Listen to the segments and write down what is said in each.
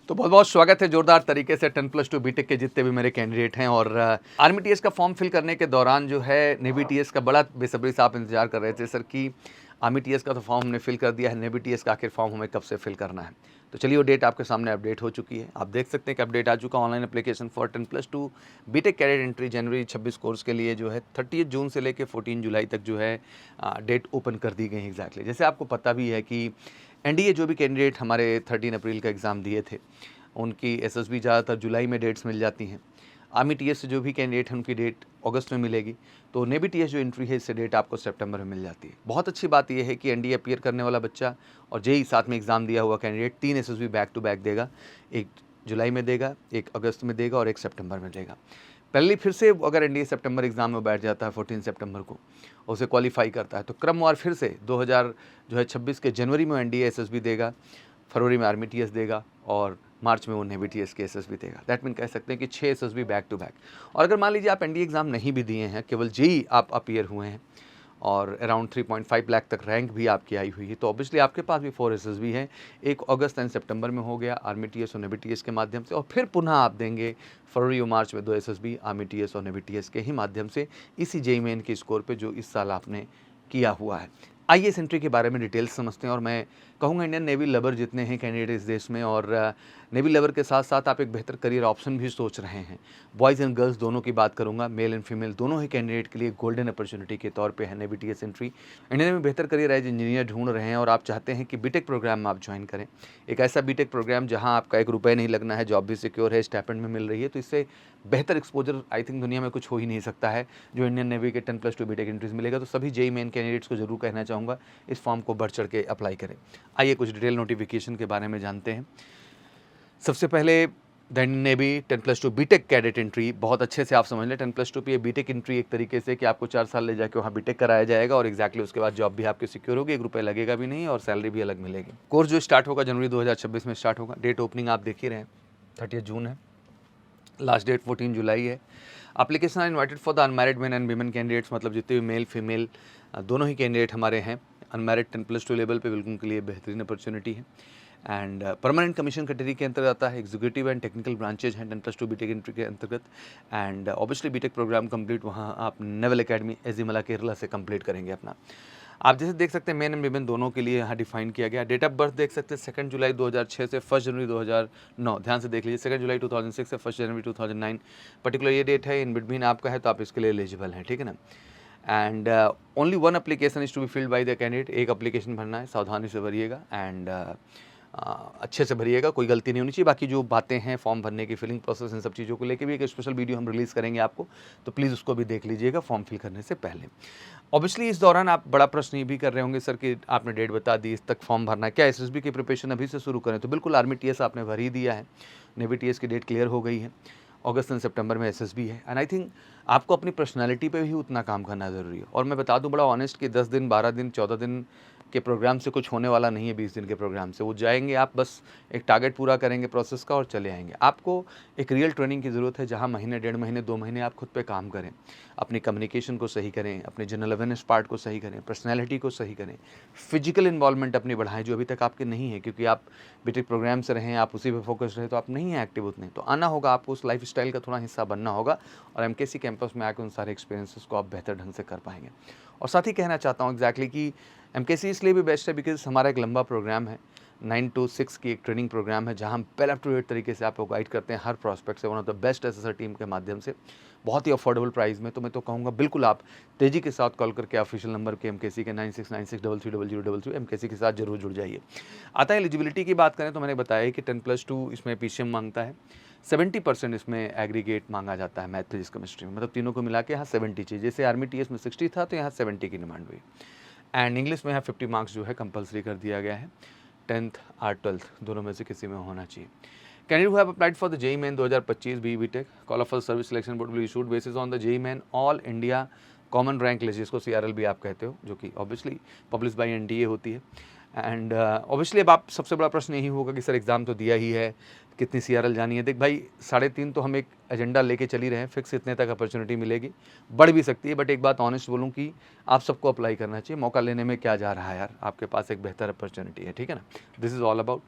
तो बहुत बहुत स्वागत है जोरदार तरीके से 10+2 बीटेक के जितने भी मेरे कैंडिडेट हैं। और आर्मी टीएस का फॉर्म फिल करने के दौरान जो है नेवी टीएस का बड़ा बेसब्री से आप इंतजार कर रहे थे सर कि आर्मी टीएस का तो फॉर्म हमने फिल कर दिया है, नेवी टीएस का आखिर फॉर्म हमें कब से फिल करना है। तो चलिए वो डेट आपके सामने अपडेट हो चुकी है। आप देख सकते हैं कि अपडेट आ चुका online application for 10+2 BTech cadet entry January 26 course के लिए जो है 30 जून से लेकर 14 जुलाई तक जो है डेट ओपन कर दी गई है एग्जैक्टली। जैसे आपको पता भी है कि एनडीए जो भी कैंडिडेट हमारे 13 अप्रैल का एग्ज़ाम दिए थे उनकी एसएसबी ज़्यादातर जुलाई में डेट्स मिल जाती हैं। आर्मी टीएस से जो भी कैंडिडेट हैं उनकी डेट अगस्त में मिलेगी। तो नेवी टीएस जो एंट्री है इससे डेट आपको सितंबर में मिल जाती है। बहुत अच्छी बात यह है कि एनडीए अपीयर करने वाला बच्चा और जेई साथ में एग्ज़ाम दिया हुआ candidate 3 SSB back to back देगा। एक जुलाई में देगा, एक अगस्त में देगा और एक सितंबर में देगा। पहले फिर से अगर एनडीए सितंबर एग्ज़ाम में बैठ जाता है 14 सितंबर को, उसे क्वालिफाई करता है तो क्रमवार फिर से 2026 के जनवरी में एनडीए एसएसबी देगा, फरवरी में आर्मी टीएस देगा और मार्च में वो नेवी टीएस के एसएसबी देगा। दैट मीन कह सकते हैं कि 6 एसएसबी बैक टू बैक। और अगर मान लीजिए आप एनडीए एग्ज़ाम नहीं भी दिए हैं, केवल जेई आप अपीयर हुए हैं और अराउंड 3.5 लाख तक रैंक भी आपकी आई हुई है, तो ऑब्वियसली आपके पास भी 4 एसएसबी हैं। एक अगस्त एंड सितंबर में हो गया आर्मी टीएस और नेवी टीएस के माध्यम से, और फिर पुनः आप देंगे फरवरी और मार्च में 2 एसएसबी आर्मी टीएस और नेवी टीएस के ही माध्यम से इसी जेई मेन के स्कोर पे जो इस साल आपने किया हुआ है। आइए इस एंट्री के बारे में डिटेल्स समझते हैं। और मैं कहूँगा इंडियन नेवी लवर जितने हैं कैंडिडेट इस देश में, और नेवी लवर के साथ साथ आप एक बेहतर करियर ऑप्शन भी सोच रहे हैं, बॉयज़ एंड गर्ल्स दोनों की बात करूंगा, मेल एंड फीमेल दोनों ही कैंडिडेट के लिए गोल्डन अपॉर्चुनिटी के तौर पे है नेवी टीएस एंट्री। इंडिया में बेहतर करियर एज इंजीनियर ढूंढ रहे हैं और आप चाहते हैं कि बीटेक प्रोग्राम में आप ज्वाइन करें, एक ऐसा बीटेक प्रोग्राम जहाँ आपका 1 रुपये नहीं लगना है, जॉब भी सिक्योर है, स्टाइपेंड में मिल रही है। तो इससे बेहतर एक्सपोजर आई थिंक दुनिया में कुछ हो ही नहीं सकता है जो इंडियन नेवी के 10+2 बीटेक एंट्रीज मिलेगा। तो सभी जेई मेन कैंडिडेट्स को जरूर कहना चाहूँगा इस फॉर्म को बढ़ चढ़ के अप्लाई करें। आइए कुछ डिटेल नोटिफिकेशन के बारे में जानते हैं। सबसे पहले the Indian Navy 10+2 BTech cadet entry, बहुत अच्छे से आप समझ लें 10+2 पे ये बीटेक एंट्री एक तरीके से कि आपको 4 साल ले जाके वहाँ बीटेक कराया जाएगा और एग्जैक्टली उसके बाद जॉब भी आपकी सिक्योर होगी, 1 रुपये लगेगा भी नहीं और सैलरी भी अलग मिलेगी। कोर्स जो स्टार्ट होगा जनवरी 2026 में स्टार्ट होगा। डेट ओपनिंग आप देख ही रहे हैं 30 जून है, लास्ट डेट 14 जुलाई है। Application are invited for the unmarried men and women candidates, मतलब जितने भी मेल फीमेल दोनों ही कैंडिडेट हमारे हैं अनमैरिड 10+2 लेवल पे, बिल्कुल उनके लिए बेहतरीन अपॉर्चुनिटी है। एंड परमानेंट कमीशन कैटेगरी के अंतर्गत आता है, एग्जीक्यूटिव एंड टेक्निकल ब्रांचेज हैं 10+2 बीटेक एंट्री के अंतर्गत। And obviously BTech program complete वहाँ आप नेवल एकेडमी एजिमला केरला से कंप्लीट करेंगे अपना। आप जैसे देख सकते हैं मेन एंड वीमेन दोनों के लिए यहाँ डिफाइन किया गया। डेट ऑफ बर्थ देख सकते हैं 2 जुलाई 2006 से 1 जनवरी 2009, ध्यान से देख लीजिए 2 जुलाई 2006 से 1 जनवरी 2009 पर्टिकुलर ये डेट है। इन बिटवीन आपका है तो आप इसके लिए एलिजिबल हैं, ठीक है ना। And only 1 application is to be filled by the candidate, एक एप्लीकेशन भरना है, सावधानी से भरिएगा एंड अच्छे से भरिएगा, कोई गलती नहीं होनी चाहिए। बाकी जो बातें हैं फॉर्म भरने की, फिलिंग प्रोसेस, इन सब चीज़ों को लेकर भी एक स्पेशल वीडियो हम रिलीज़ करेंगे आपको, तो प्लीज़ उसको भी देख लीजिएगा फॉर्म फिल करने से पहले। ऑब्वियसली इस दौरान आप बड़ा प्रश्न ये भी कर रहे होंगे सर कि आपने डेट बता दी, इस तक फॉर्म भरना है, क्या एसएसबी की प्रिपरेशन अभी से शुरू करें? तो बिल्कुल आर्मी टीएस आपने भर ही दिया है, नेवी टीएस की डेट क्लियर हो गई है, अगस्त एंड सितंबर में एसएसबी है। एंड आई थिंक आपको अपनी पर्सनालिटी पे भी उतना काम करना ज़रूरी है। और मैं बता दूं बड़ा ऑनेस्ट कि 10 दिन 12 दिन 14 दिन के प्रोग्राम से कुछ होने वाला नहीं है। 20 दिन के प्रोग्राम से वो जाएंगे, आप बस एक टारगेट पूरा करेंगे प्रोसेस का और चले आएंगे। आपको एक रियल ट्रेनिंग की ज़रूरत है जहाँ महीने, 1.5 महीने, 2 महीने आप खुद पे काम करें, अपनी कम्युनिकेशन को सही करें, अपने जनरल अवेयरनेस पार्ट को सही करें, पर्सनैलिटी को सही करें, फिजिकल इन्वॉल्वमेंट अपनी बढ़ाएं जो अभी तक आपके नहीं है, क्योंकि आप बीटेक प्रोग्राम से रहें, आप उसी पर फोकस रहे तो आप नहीं हैं एक्टिव उतने। तो आना होगा आपको, उस लाइफ स्टाइल का थोड़ा हिस्सा बनना होगा और एमकेसी कैंपस में आकर उन सारे एक्सपीरियंसेस को आप बेहतर ढंग से कर पाएंगे। और साथ ही कहना चाहता हूँ एग्जैक्टली कि एमकेसी इसलिए भी बेस्ट है बिकॉज हमारा एक लंबा प्रोग्राम है, 9 to 6 की एक ट्रेनिंग प्रोग्राम है जहां हम पहले अप टू डेट तरीके से आपको गाइड करते हैं हर प्रॉस्पेक्ट से, one of the best assessor team के माध्यम से, बहुत ही अफोर्डेबल प्राइस में। तो मैं तो कहूँगा बिल्कुल आप तेज़ी के साथ कॉल करके ऑफिशियल नंबर के एमकेसी के 9696330000 एमकेसी के साथ जरूर जुड़ जाइए। आता है एलिजिबिलिटी की बात करें तो मैंने बताया कि 10+2 इसमें पीसीएम मांगता है, 70% इसमें एग्रीगेट मांगा जाता है मैथ फिजिक्स केमिस्ट्री में, मतलब तीनों को मिला के यहाँ 70 चाहिए। जैसे आर्मी टीएस में 60 था तो यहाँ 70 की डिमांड हुई। एंड इंग्लिश में यहाँ 50 मार्क्स जो है कंपलसरी कर दिया गया है, 10th और 12th दोनों में से किसी में होना चाहिए। Candidate who have applied for the JEE Main 2025 BTech, call of service selection board will issued basis on the JEE Main all India common rank list, जिसको सीआरएल भी आप कहते हो, जो कि ऑब्वियसली पब्लिश बाय एनडीए होती है। And obviously अब आप सबसे बड़ा प्रश्न यही होगा कि सर एग्ज़ाम तो दिया ही है, कितनी सीआरएल जानी है। देख भाई 3.5 तो हम एक एजेंडा लेके चल ही रहे हैं, फिक्स इतने तक अपॉर्चुनिटी मिलेगी, बढ़ भी सकती है, बट एक बात ऑनेस्ट बोलूँ कि आप सबको अप्लाई करना चाहिए। मौका लेने में क्या जा रहा है यार, आपके पास एक बेहतर अपॉर्चुनिटी है, ठीक है ना। This is all about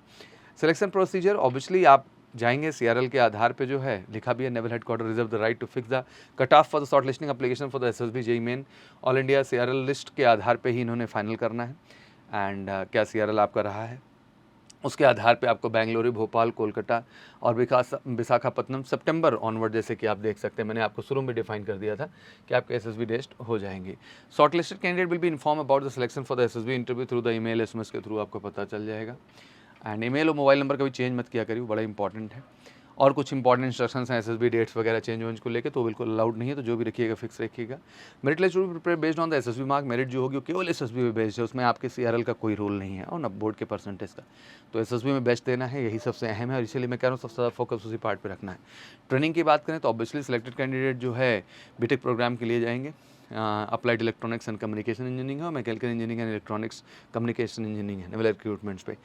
selection procedure obviously आप जाएंगे सीआरएल के आधार पे, जो है लिखा भी है, naval headquarter reserve the right to fix the cut off for the shortlisting application for the SSB JEE Main. All India CRL list के आधार पे ही इन्होंने फाइनल करना है। एंड क्या सीआरएल आपका रहा है, उसके आधार पे आपको बेंगलुरु, भोपाल, कोलकाता और विशाखापत्तनम सितंबर ऑनवर्ड, जैसे कि आप देख सकते हैं, मैंने आपको शुरू में डिफाइन कर दिया था कि आपके एसएसबी टेस्ट हो जाएंगे। Short listed candidate will be inform about the selection for the SSB interview through the email, SMS के थ्रू आपको पता चल जाएगा। एंड ईमेल और मोबाइल नंबर कभी चेंज मत किया करिए, बड़ा इंपॉर्टेंट है। और कुछ इंपॉर्टेंट इंस्ट्रक्शंस हैं एसएसबी डेट्स वगैरह चेंज वेंज को लेकर, तो बिल्कुल अलाउड नहीं है, तो जो भी रखिएगा फिक्स रखिएगा। Merit list will prepare based on the SSB mark, merit जो होगी वो केवल एसएसबी में बेस्ड है, उसमें आपके सीआरएल का कोई रोल नहीं है और ना बोर्ड के परसेंटेज का। तो एसएसबी में बेस्ट देना है, यही सबसे अहम है, और इसीलिए मैं कह रहा हूँ सबसे ज़्यादा फोकस उसी पार्ट पर रखना है। ट्रेनिंग की बात करें तो ऑब्वियसली सिलेक्टेड कैंडिडेट जो है बीटेक प्रोग्राम के लिए जाएंगे। Applied electronics and communication engineering है और mechanical engineering and electronics communication engineering है, नेवल रिक्रूटमेंट्स पे।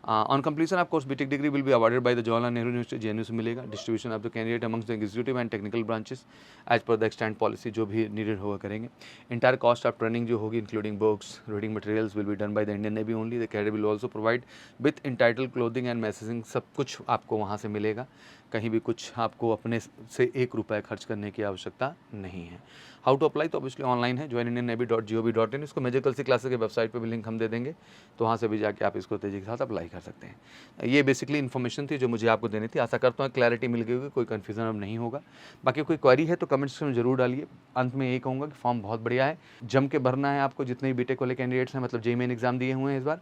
On completion of course BTech degree will be awarded by the Jawaharlal Nehru university JNU से मिलेगा। Distribution of the candidate amongs the executive and technical branches as per the extend policy, जो भी needed होगा करेंगे। Entire cost of training जो होगी including books, reading materials will be done by the Indian navy only. The cadet will also provide with entitle clothing and messaging, सब कुछ आपको वहाँ से मिलेगा, कहीं भी कुछ आपको अपने से ₹1 खर्च करने की आवश्यकता नहीं है। हाउ टू अप्लाई, तो ऑब्वियसली ऑनलाइन है, joinindiannavy.gov.in, इसको मेजर कल सी क्लासेस के वेबसाइट पे भी लिंक हम दे देंगे, तो वहाँ से भी जाके आप इसको तेज़ी के साथ अप्लाई कर सकते हैं। ये बेसिकली इन्फॉर्मेशन थी जो मुझे आपको देनी थी, आशा करता हूँ क्लैरिटी मिल गई होगी, कोई कन्फ्यूजन अब नहीं होगा। बाकी कोई क्वेरी है तो कमेंट सेक्शन में जरूर डालिए। अंत में यही कहूँगा कि फॉर्म बहुत बढ़िया है, जम के भरना है आपको, जितने भी बीटेक वाले कैंडिडेट्स हैं, मतलब जेईई मेन एग्जाम दिए हुए हैं इस बार,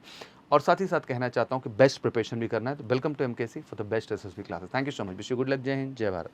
और साथ ही साथ कहना चाहता हूँ कि बेस्ट प्रिपरेशन भी करना है। तो welcome to MKC for the best SSB classes. Thank you so much, wish you good luck, जय हिंद, जय भारत।